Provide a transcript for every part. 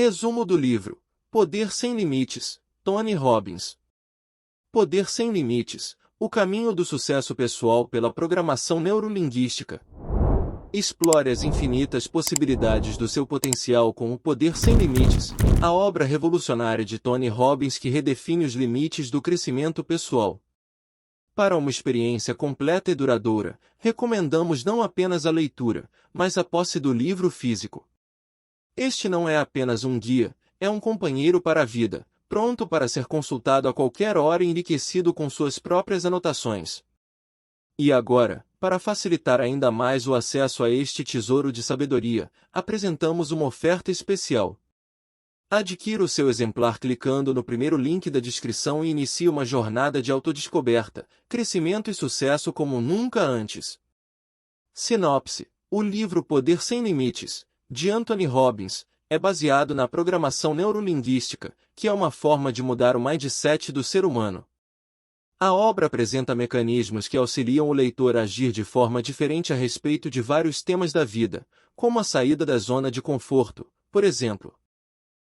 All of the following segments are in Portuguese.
Resumo do livro: Poder Sem Limites, Tony Robbins. Poder Sem Limites, o caminho do sucesso pessoal pela programação neurolinguística. Explore as infinitas possibilidades do seu potencial com o Poder Sem Limites, a obra revolucionária de Tony Robbins que redefine os limites do crescimento pessoal. Para uma experiência completa e duradoura, recomendamos não apenas a leitura, mas a posse do livro físico. Este não é apenas um guia, é um companheiro para a vida, pronto para ser consultado a qualquer hora e enriquecido com suas próprias anotações. E agora, para facilitar ainda mais o acesso a este tesouro de sabedoria, apresentamos uma oferta especial. Adquira o seu exemplar clicando no primeiro link da descrição e inicie uma jornada de autodescoberta, crescimento e sucesso como nunca antes. Sinopse: o livro Poder Sem Limites, de Anthony Robbins, é baseado na programação neurolinguística, que é uma forma de mudar o mindset do ser humano. A obra apresenta mecanismos que auxiliam o leitor a agir de forma diferente a respeito de vários temas da vida, como a saída da zona de conforto, por exemplo.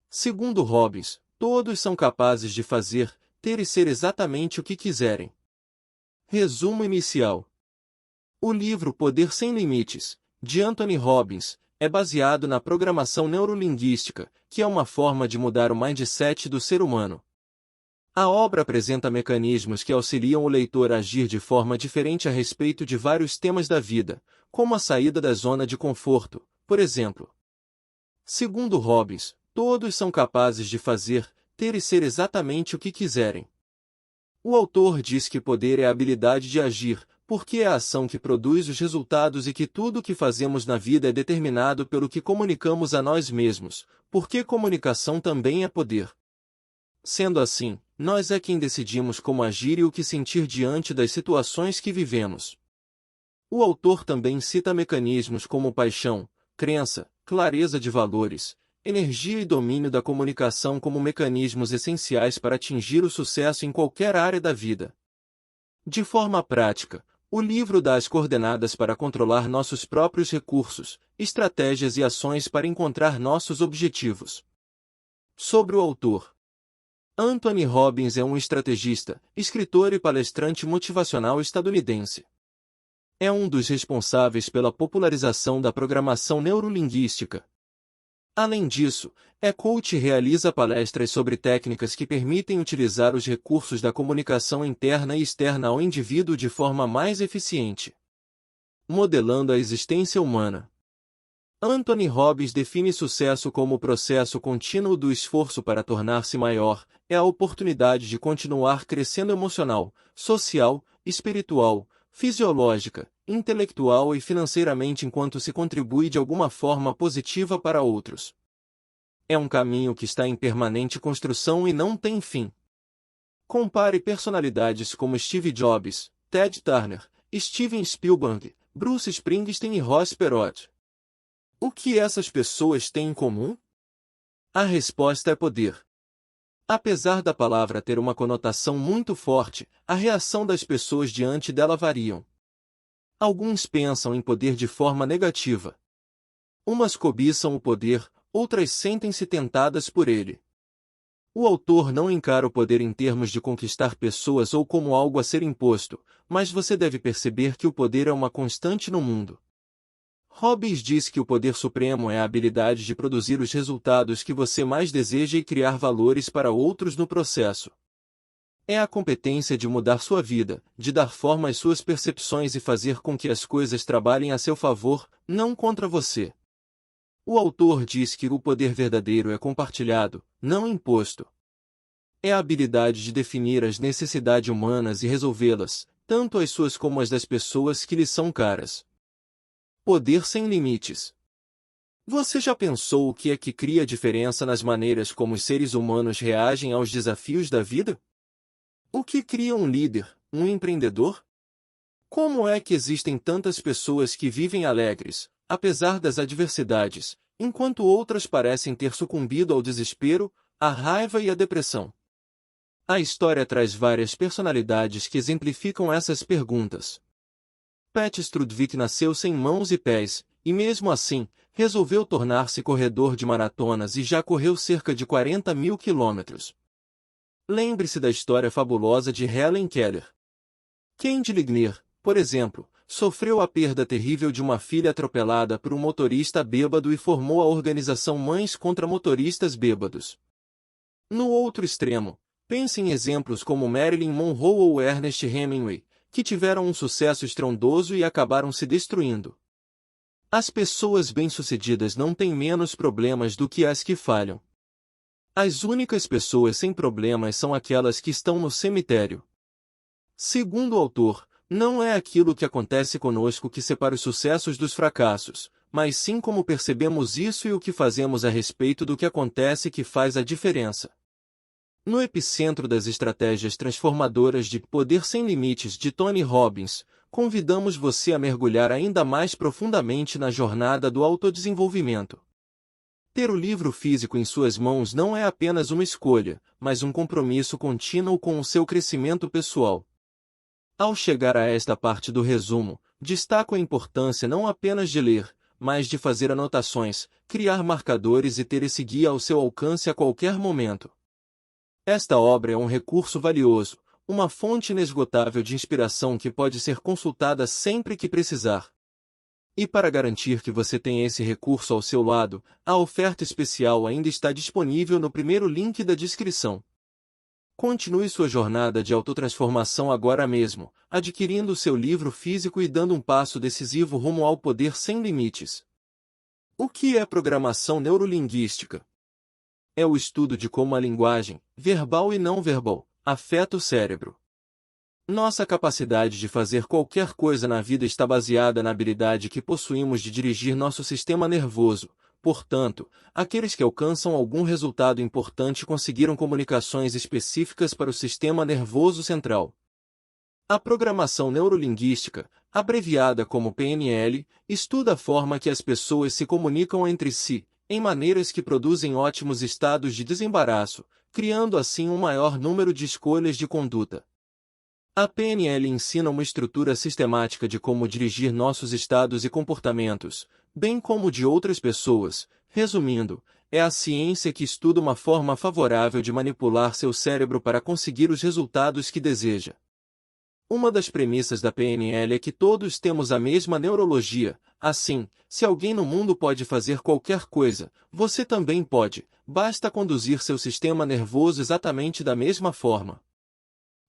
Segundo Robbins, todos são capazes de fazer, ter e ser exatamente o que quiserem. Resumo inicial. O livro Poder Sem Limites, de Anthony Robbins, é baseado na programação neurolinguística, que é uma forma de mudar o mindset do ser humano. A obra apresenta mecanismos que auxiliam o leitor a agir de forma diferente a respeito de vários temas da vida, como a saída da zona de conforto, por exemplo. Segundo Robbins, todos são capazes de fazer, ter e ser exatamente o que quiserem. O autor diz que poder é a habilidade de agir, porque é a ação que produz os resultados e que tudo o que fazemos na vida é determinado pelo que comunicamos a nós mesmos, porque comunicação também é poder. Sendo assim, nós é quem decidimos como agir e o que sentir diante das situações que vivemos. O autor também cita mecanismos como paixão, crença, clareza de valores, energia e domínio da comunicação como mecanismos essenciais para atingir o sucesso em qualquer área da vida. De forma prática, o livro dá as coordenadas para controlar nossos próprios recursos, estratégias e ações para encontrar nossos objetivos. Sobre o autor. Anthony Robbins é um estrategista, escritor e palestrante motivacional estadunidense. É um dos responsáveis pela popularização da programação neurolinguística. Além disso, é coach e realiza palestras sobre técnicas que permitem utilizar os recursos da comunicação interna e externa ao indivíduo de forma mais eficiente. Modelando a existência humana. Anthony Robbins define sucesso como o processo contínuo do esforço para tornar-se maior, é a oportunidade de continuar crescendo emocional, social, espiritual, fisiológica, intelectual e financeiramente enquanto se contribui de alguma forma positiva para outros. É um caminho que está em permanente construção e não tem fim. Compare personalidades como Steve Jobs, Ted Turner, Steven Spielberg, Bruce Springsteen e Ross Perot. O que essas pessoas têm em comum? A resposta é poder. Apesar da palavra ter uma conotação muito forte, a reação das pessoas diante dela variam. Alguns pensam em poder de forma negativa. Umas cobiçam o poder, outras sentem-se tentadas por ele. O autor não encara o poder em termos de conquistar pessoas ou como algo a ser imposto, mas você deve perceber que o poder é uma constante no mundo. Robbins diz que o poder supremo é a habilidade de produzir os resultados que você mais deseja e criar valores para outros no processo. É a competência de mudar sua vida, de dar forma às suas percepções e fazer com que as coisas trabalhem a seu favor, não contra você. O autor diz que o poder verdadeiro é compartilhado, não imposto. É a habilidade de definir as necessidades humanas e resolvê-las, tanto as suas como as das pessoas que lhe são caras. Poder sem limites. Você já pensou o que é que cria diferença nas maneiras como os seres humanos reagem aos desafios da vida? O que cria um líder, um empreendedor? Como é que existem tantas pessoas que vivem alegres, apesar das adversidades, enquanto outras parecem ter sucumbido ao desespero, à raiva e à depressão? A história traz várias personalidades que exemplificam essas perguntas. Pat Strudwick nasceu sem mãos e pés, e mesmo assim, resolveu tornar-se corredor de maratonas e já correu cerca de 40.000 quilômetros. Lembre-se da história fabulosa de Helen Keller. Candy Lignier, por exemplo, sofreu a perda terrível de uma filha atropelada por um motorista bêbado e formou a organização Mães contra Motoristas Bêbados. No outro extremo, pense em exemplos como Marilyn Monroe ou Ernest Hemingway, que tiveram um sucesso estrondoso e acabaram se destruindo. As pessoas bem-sucedidas não têm menos problemas do que as que falham. As únicas pessoas sem problemas são aquelas que estão no cemitério. Segundo o autor, não é aquilo que acontece conosco que separa os sucessos dos fracassos, mas sim como percebemos isso e o que fazemos a respeito do que acontece que faz a diferença. No epicentro das estratégias transformadoras de Poder Sem Limites de Tony Robbins, convidamos você a mergulhar ainda mais profundamente na jornada do autodesenvolvimento. Ter o livro físico em suas mãos não é apenas uma escolha, mas um compromisso contínuo com o seu crescimento pessoal. Ao chegar a esta parte do resumo, destaco a importância não apenas de ler, mas de fazer anotações, criar marcadores e ter esse guia ao seu alcance a qualquer momento. Esta obra é um recurso valioso, uma fonte inesgotável de inspiração que pode ser consultada sempre que precisar. E para garantir que você tenha esse recurso ao seu lado, a oferta especial ainda está disponível no primeiro link da descrição. Continue sua jornada de autotransformação agora mesmo, adquirindo seu livro físico e dando um passo decisivo rumo ao poder sem limites. O que é programação neurolinguística? É o estudo de como a linguagem, verbal e não verbal, afeta o cérebro. Nossa capacidade de fazer qualquer coisa na vida está baseada na habilidade que possuímos de dirigir nosso sistema nervoso. Portanto, aqueles que alcançam algum resultado importante conseguiram comunicações específicas para o sistema nervoso central. A programação neurolinguística, abreviada como PNL, estuda a forma que as pessoas se comunicam entre si, em maneiras que produzem ótimos estados de desembaraço, criando assim um maior número de escolhas de conduta. A PNL ensina uma estrutura sistemática de como dirigir nossos estados e comportamentos, bem como de outras pessoas. Resumindo, é a ciência que estuda uma forma favorável de manipular seu cérebro para conseguir os resultados que deseja. Uma das premissas da PNL é que todos temos a mesma neurologia, assim, se alguém no mundo pode fazer qualquer coisa, você também pode, basta conduzir seu sistema nervoso exatamente da mesma forma.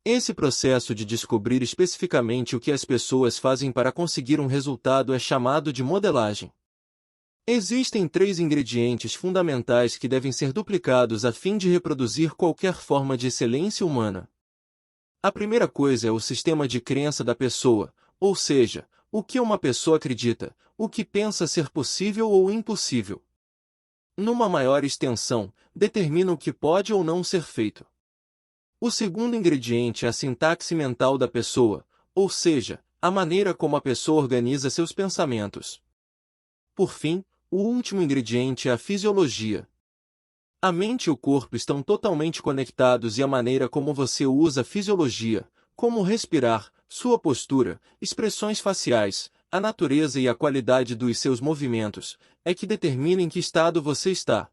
Esse processo de descobrir especificamente o que as pessoas fazem para conseguir um resultado é chamado de modelagem. Existem 3 ingredientes fundamentais que devem ser duplicados a fim de reproduzir qualquer forma de excelência humana. A primeira coisa é o sistema de crença da pessoa, ou seja, o que uma pessoa acredita, o que pensa ser possível ou impossível. Numa maior extensão, determina o que pode ou não ser feito. O segundo ingrediente é a sintaxe mental da pessoa, ou seja, a maneira como a pessoa organiza seus pensamentos. Por fim, o último ingrediente é a fisiologia. A mente e o corpo estão totalmente conectados e a maneira como você usa a fisiologia, como respirar, sua postura, expressões faciais, a natureza e a qualidade dos seus movimentos, é que determina em que estado você está.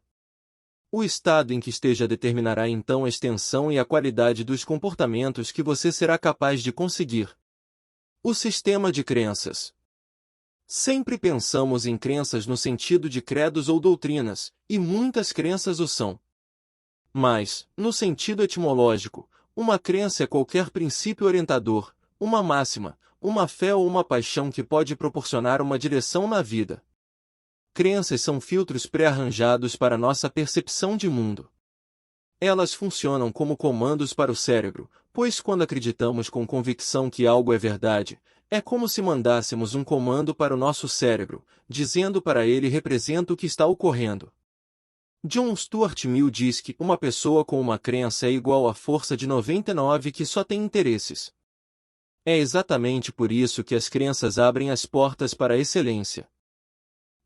O estado em que esteja determinará então a extensão e a qualidade dos comportamentos que você será capaz de conseguir. O sistema de crenças. Sempre pensamos em crenças no sentido de credos ou doutrinas, e muitas crenças o são. Mas, no sentido etimológico, uma crença é qualquer princípio orientador, uma máxima, uma fé ou uma paixão que pode proporcionar uma direção na vida. Crenças são filtros pré-arranjados para nossa percepção de mundo. Elas funcionam como comandos para o cérebro, pois quando acreditamos com convicção que algo é verdade, é como se mandássemos um comando para o nosso cérebro, dizendo para ele representa o que está ocorrendo. John Stuart Mill diz que uma pessoa com uma crença é igual à força de 99 que só tem interesses. É exatamente por isso que as crenças abrem as portas para a excelência.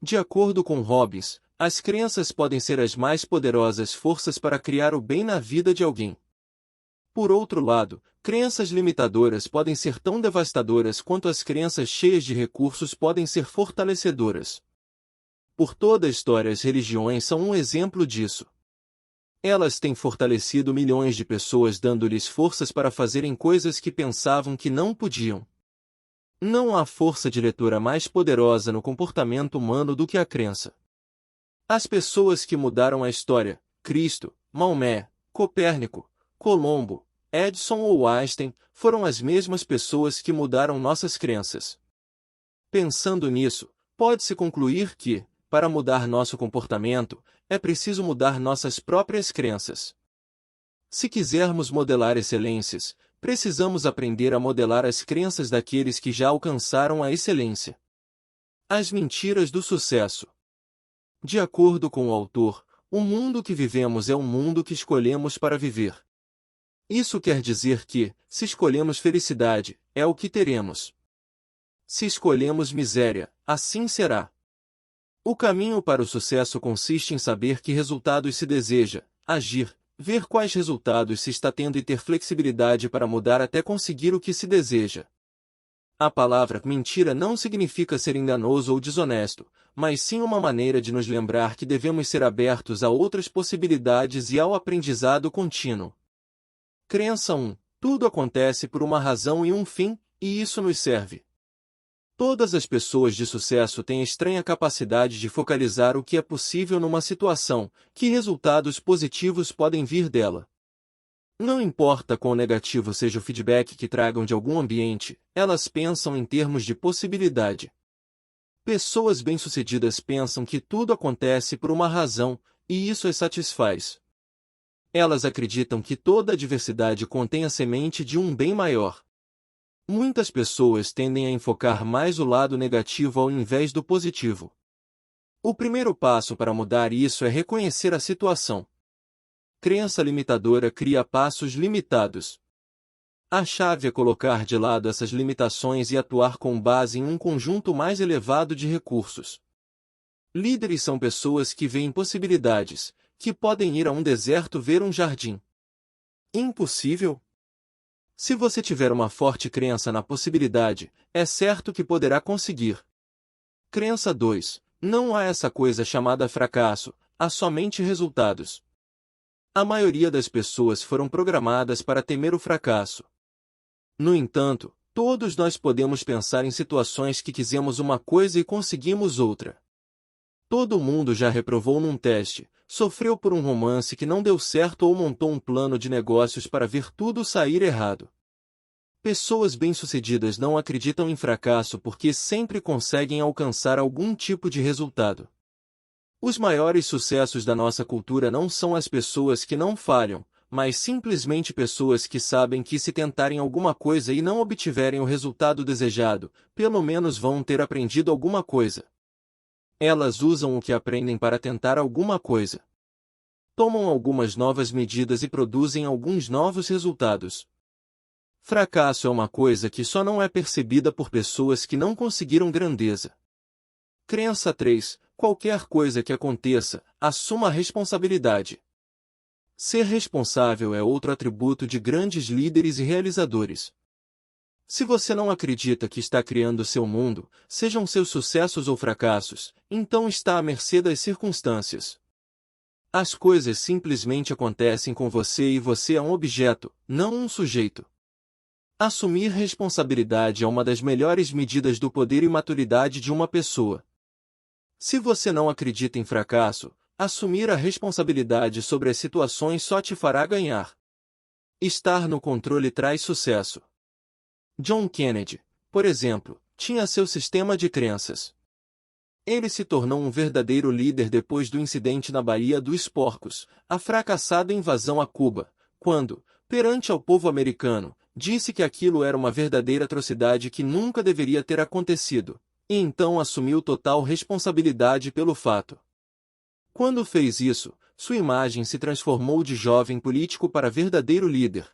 De acordo com Robbins, as crenças podem ser as mais poderosas forças para criar o bem na vida de alguém. Por outro lado, crenças limitadoras podem ser tão devastadoras quanto as crenças cheias de recursos podem ser fortalecedoras. Por toda a história, as religiões são um exemplo disso. Elas têm fortalecido milhões de pessoas, dando-lhes forças para fazerem coisas que pensavam que não podiam. Não há força diretora mais poderosa no comportamento humano do que a crença. As pessoas que mudaram a história, Cristo, Maomé, Copérnico, Colombo, Edison ou Einstein, foram as mesmas pessoas que mudaram nossas crenças. Pensando nisso, pode-se concluir que, para mudar nosso comportamento, é preciso mudar nossas próprias crenças. Se quisermos modelar excelências, precisamos aprender a modelar as crenças daqueles que já alcançaram a excelência. As mentiras do sucesso. De acordo com o autor, o mundo que vivemos é o mundo que escolhemos para viver. Isso quer dizer que, se escolhemos felicidade, é o que teremos. Se escolhemos miséria, assim será. O caminho para o sucesso consiste em saber que resultados se deseja, agir, ver quais resultados se está tendo e ter flexibilidade para mudar até conseguir o que se deseja. A palavra mentira não significa ser enganoso ou desonesto, mas sim uma maneira de nos lembrar que devemos ser abertos a outras possibilidades e ao aprendizado contínuo. Crença 1. Tudo acontece por uma razão e um fim, e isso nos serve. Todas as pessoas de sucesso têm a estranha capacidade de focalizar o que é possível numa situação, que resultados positivos podem vir dela. Não importa quão negativo seja o feedback que tragam de algum ambiente, elas pensam em termos de possibilidade. Pessoas bem-sucedidas pensam que tudo acontece por uma razão, e isso as satisfaz. Elas acreditam que toda adversidade contém a semente de um bem maior. Muitas pessoas tendem a enfocar mais o lado negativo ao invés do positivo. O primeiro passo para mudar isso é reconhecer a situação. Crença limitadora cria passos limitados. A chave é colocar de lado essas limitações e atuar com base em um conjunto mais elevado de recursos. Líderes são pessoas que veem possibilidades, que podem ir a um deserto ver um jardim. Impossível? Se você tiver uma forte crença na possibilidade, é certo que poderá conseguir. Crença 2. Não há essa coisa chamada fracasso, há somente resultados. A maioria das pessoas foram programadas para temer o fracasso. No entanto, todos nós podemos pensar em situações que quisemos uma coisa e conseguimos outra. Todo mundo já reprovou num teste, sofreu por um romance que não deu certo ou montou um plano de negócios para ver tudo sair errado. Pessoas bem-sucedidas não acreditam em fracasso porque sempre conseguem alcançar algum tipo de resultado. Os maiores sucessos da nossa cultura não são as pessoas que não falham, mas simplesmente pessoas que sabem que se tentarem alguma coisa e não obtiverem o resultado desejado, pelo menos vão ter aprendido alguma coisa. Elas usam o que aprendem para tentar alguma coisa. Tomam algumas novas medidas e produzem alguns novos resultados. Fracasso é uma coisa que só não é percebida por pessoas que não conseguiram grandeza. Crença 3. Qualquer coisa que aconteça, assuma a responsabilidade. Ser responsável é outro atributo de grandes líderes e realizadores. Se você não acredita que está criando seu mundo, sejam seus sucessos ou fracassos, então está à mercê das circunstâncias. As coisas simplesmente acontecem com você e você é um objeto, não um sujeito. Assumir responsabilidade é uma das melhores medidas do poder e maturidade de uma pessoa. Se você não acredita em fracasso, assumir a responsabilidade sobre as situações só te fará ganhar. Estar no controle traz sucesso. John Kennedy, por exemplo, tinha seu sistema de crenças. Ele se tornou um verdadeiro líder depois do incidente na Baía dos Porcos, a fracassada invasão a Cuba, quando, perante ao povo americano, disse que aquilo era uma verdadeira atrocidade que nunca deveria ter acontecido, e então assumiu total responsabilidade pelo fato. Quando fez isso, sua imagem se transformou de jovem político para verdadeiro líder.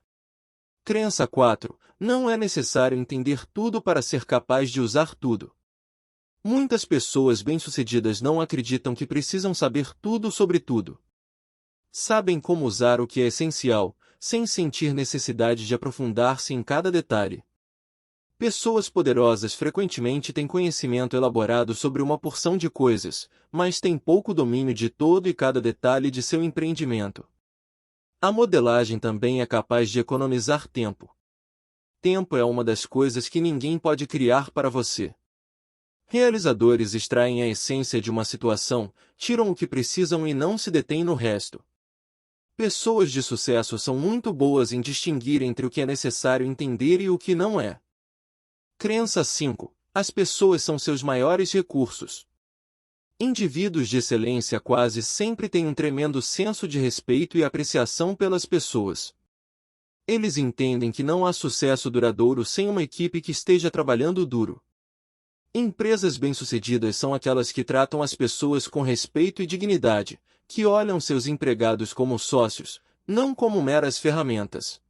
Crença 4. Não é necessário entender tudo para ser capaz de usar tudo. Muitas pessoas bem-sucedidas não acreditam que precisam saber tudo sobre tudo. Sabem como usar o que é essencial, sem sentir necessidade de aprofundar-se em cada detalhe. Pessoas poderosas frequentemente têm conhecimento elaborado sobre uma porção de coisas, mas têm pouco domínio de todo e cada detalhe de seu empreendimento. A modelagem também é capaz de economizar tempo. Tempo é uma das coisas que ninguém pode criar para você. Realizadores extraem a essência de uma situação, tiram o que precisam e não se detêm no resto. Pessoas de sucesso são muito boas em distinguir entre o que é necessário entender e o que não é. Crença 5. As pessoas são seus maiores recursos. Indivíduos de excelência quase sempre têm um tremendo senso de respeito e apreciação pelas pessoas. Eles entendem que não há sucesso duradouro sem uma equipe que esteja trabalhando duro. Empresas bem-sucedidas são aquelas que tratam as pessoas com respeito e dignidade, que olham seus empregados como sócios, não como meras ferramentas.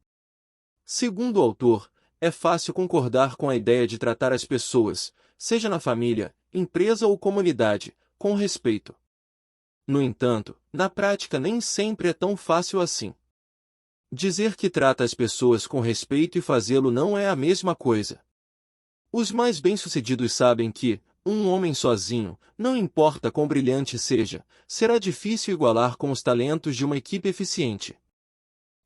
Segundo o autor, é fácil concordar com a ideia de tratar as pessoas, seja na família, empresa ou comunidade, com respeito. No entanto, na prática nem sempre é tão fácil assim. Dizer que trata as pessoas com respeito e fazê-lo não é a mesma coisa. Os mais bem-sucedidos sabem que, um homem sozinho, não importa quão brilhante seja, será difícil igualar com os talentos de uma equipe eficiente.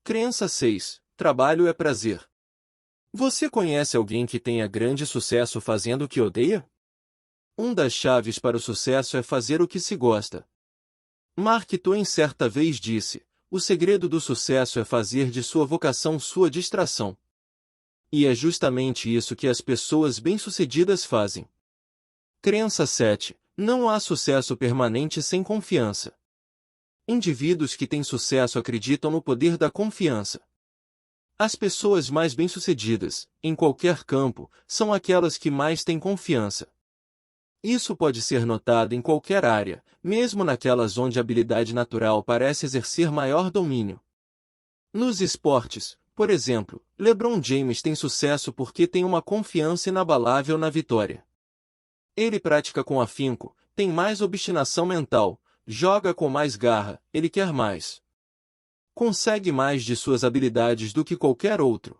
Crença 6. Trabalho é prazer. Você conhece alguém que tenha grande sucesso fazendo o que odeia? Uma das chaves para o sucesso é fazer o que se gosta. Mark Twain certa vez disse: o segredo do sucesso é fazer de sua vocação sua distração. E é justamente isso que as pessoas bem-sucedidas fazem. Crença 7. Não há sucesso permanente sem confiança. Indivíduos que têm sucesso acreditam no poder da confiança. As pessoas mais bem-sucedidas, em qualquer campo, são aquelas que mais têm confiança. Isso pode ser notado em qualquer área, mesmo naquelas onde a habilidade natural parece exercer maior domínio. Nos esportes, por exemplo, LeBron James tem sucesso porque tem uma confiança inabalável na vitória. Ele pratica com afinco, tem mais obstinação mental, joga com mais garra, ele quer mais. Consegue mais de suas habilidades do que qualquer outro.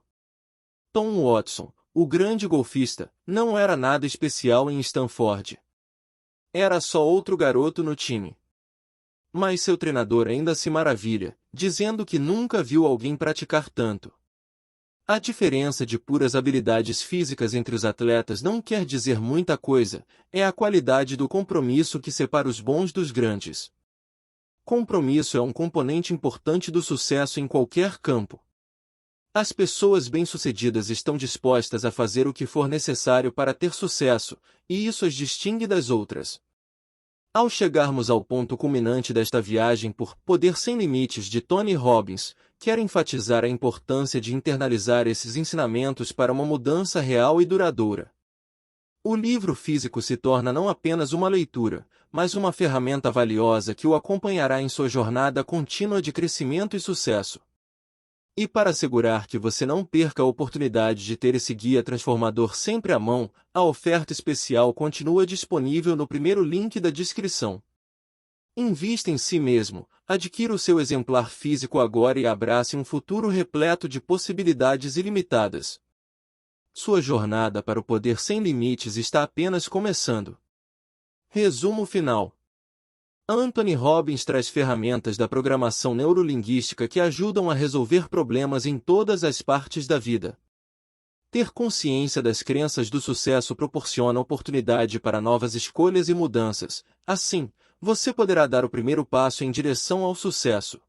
Tom Watson, o grande golfista, não era nada especial em Stanford. Era só outro garoto no time. Mas seu treinador ainda se maravilha, dizendo que nunca viu alguém praticar tanto. A diferença de puras habilidades físicas entre os atletas não quer dizer muita coisa, é a qualidade do compromisso que separa os bons dos grandes. Compromisso é um componente importante do sucesso em qualquer campo. As pessoas bem-sucedidas estão dispostas a fazer o que for necessário para ter sucesso, e isso as distingue das outras. Ao chegarmos ao ponto culminante desta viagem por Poder Sem Limites de Tony Robbins, quero enfatizar a importância de internalizar esses ensinamentos para uma mudança real e duradoura. O livro físico se torna não apenas uma leitura, mas uma ferramenta valiosa que o acompanhará em sua jornada contínua de crescimento e sucesso. E para assegurar que você não perca a oportunidade de ter esse guia transformador sempre à mão, a oferta especial continua disponível no primeiro link da descrição. Invista em si mesmo, adquira o seu exemplar físico agora e abrace um futuro repleto de possibilidades ilimitadas. Sua jornada para o poder sem limites está apenas começando. Resumo final. Anthony Robbins traz ferramentas da programação neurolinguística que ajudam a resolver problemas em todas as partes da vida. Ter consciência das crenças do sucesso proporciona oportunidade para novas escolhas e mudanças. Assim, você poderá dar o primeiro passo em direção ao sucesso.